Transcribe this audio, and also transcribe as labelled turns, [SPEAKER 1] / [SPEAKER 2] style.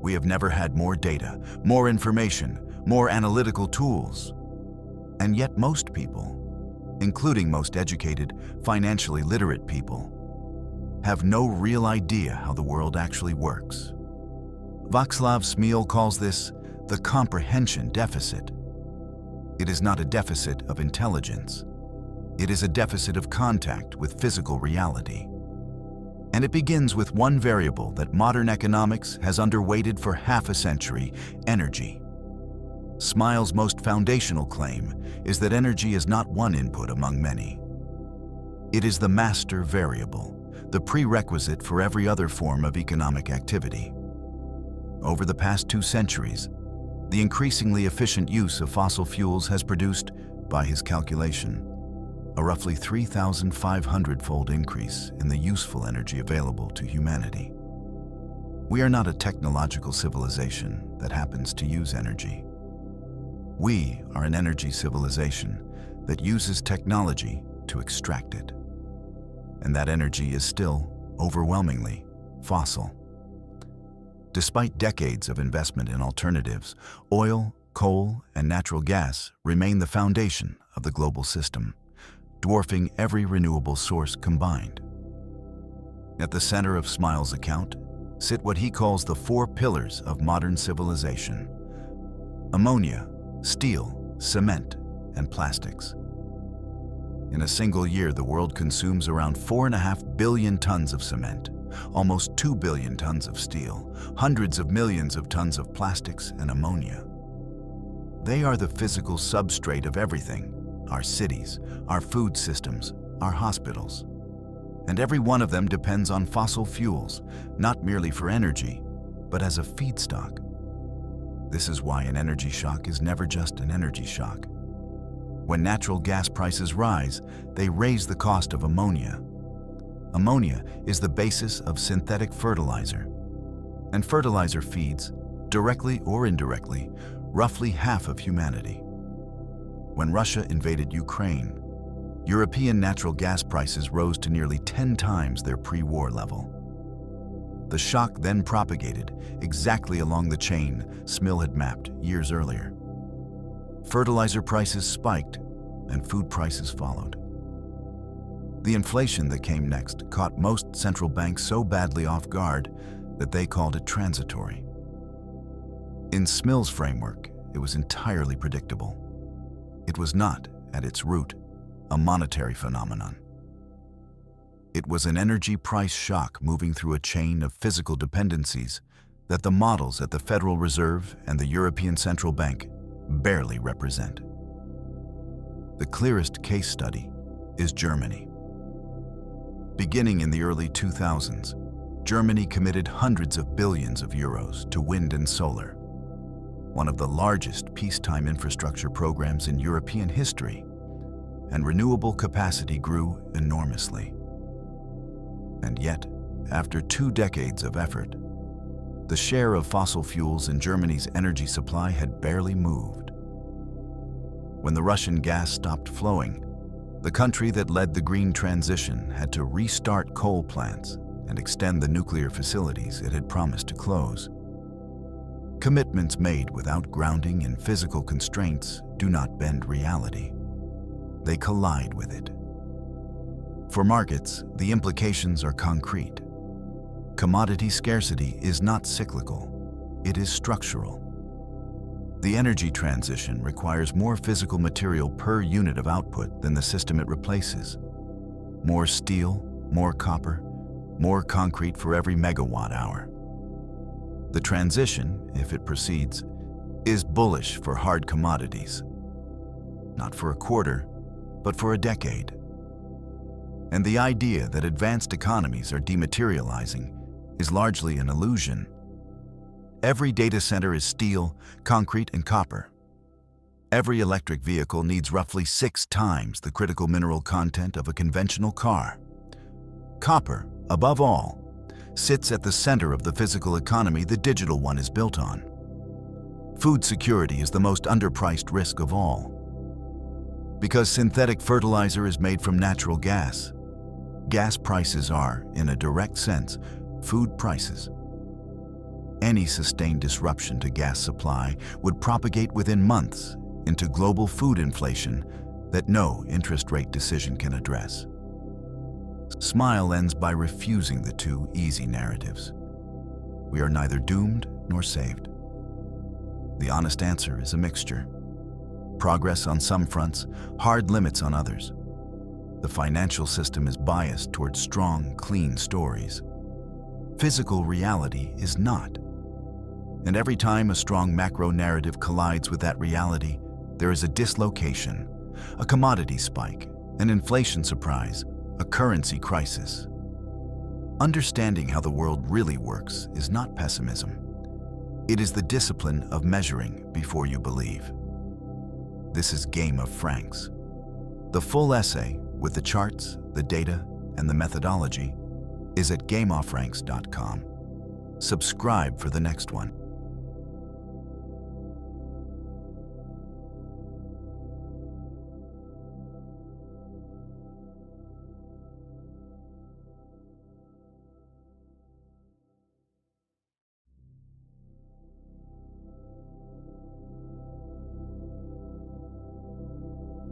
[SPEAKER 1] We have never had more data, more information, more analytical tools. And yet most people, including most educated, financially literate people, have no real idea how the world actually works. Vaclav Smil calls this the comprehension deficit. It is not a deficit of intelligence. It is a deficit of contact with physical reality. And it begins with one variable that modern economics has underweighted for half a century: energy. Smil's most foundational claim is that energy is not one input among many. It is the master variable, the prerequisite for every other form of economic activity. Over the past 2 centuries, the increasingly efficient use of fossil fuels has produced, by his calculation, a roughly 3,500-fold increase in the useful energy available to humanity. We are not a technological civilization that happens to use energy. We are an energy civilization that uses technology to extract it. And that energy is still, overwhelmingly, fossil. Despite decades of investment in alternatives, oil, coal, and natural gas remain the foundation of the global system, dwarfing every renewable source combined. At the center of Smil's account sit what he calls the 4 pillars of modern civilization: ammonia, steel, cement, and plastics. In a single year, the world consumes around 4.5 billion tons of cement, almost 2 billion tons of steel, hundreds of millions of tons of plastics and ammonia. They are the physical substrate of everything: our cities, our food systems, our hospitals. And every one of them depends on fossil fuels, not merely for energy, but as a feedstock. This is why an energy shock is never just an energy shock. When natural gas prices rise, they raise the cost of ammonia. Ammonia is the basis of synthetic fertilizer, and fertilizer feeds, directly or indirectly, roughly half of humanity. When Russia invaded Ukraine, European natural gas prices rose to nearly 10 times their pre-war level. The shock then propagated exactly along the chain Smil had mapped years earlier. Fertilizer prices spiked, and food prices followed. The inflation that came next caught most central banks so badly off guard that they called it transitory. In Smil's framework, it was entirely predictable. It was not, at its root, a monetary phenomenon. It was an energy price shock moving through a chain of physical dependencies that the models at the Federal Reserve and the European Central Bank barely represent. The clearest case study is Germany. Beginning in the early 2000s, Germany committed hundreds of billions of euros to wind and solar, one of the largest peacetime infrastructure programs in European history, and renewable capacity grew enormously. And yet, after 2 decades of effort, the share of fossil fuels in Germany's energy supply had barely moved. When the Russian gas stopped flowing, the country that led the green transition had to restart coal plants and extend the nuclear facilities it had promised to close. Commitments made without grounding in physical constraints do not bend reality. They collide with it. For markets, the implications are concrete. Commodity scarcity is not cyclical, it is structural. The energy transition requires more physical material per unit of output than the system it replaces. More steel, more copper, more concrete for every megawatt hour. The transition, if it proceeds, is bullish for hard commodities. Not for a quarter, but for a decade. And the idea that advanced economies are dematerializing is largely an illusion. Every data center is steel, concrete, and copper. Every electric vehicle needs roughly 6 times the critical mineral content of a conventional car. Copper, above all, sits at the center of the physical economy the digital one is built on. Food security is the most underpriced risk of all. Because synthetic fertilizer is made from natural gas, gas prices are, in a direct sense, food prices. Any sustained disruption to gas supply would propagate within months into global food inflation that no interest rate decision can address. Smil ends by refusing the two easy narratives. We are neither doomed nor saved. The honest answer is a mixture. Progress on some fronts, hard limits on others. The financial system is biased towards strong, clean stories. Physical reality is not. And every time a strong macro narrative collides with that reality, there is a dislocation, a commodity spike, an inflation surprise, a currency crisis. Understanding how the world really works is not pessimism. It is the discipline of measuring before you believe. This is Game of Francs. The full essay, with the charts, the data, and the methodology, is at gameoffrancs.com. Subscribe for the next one.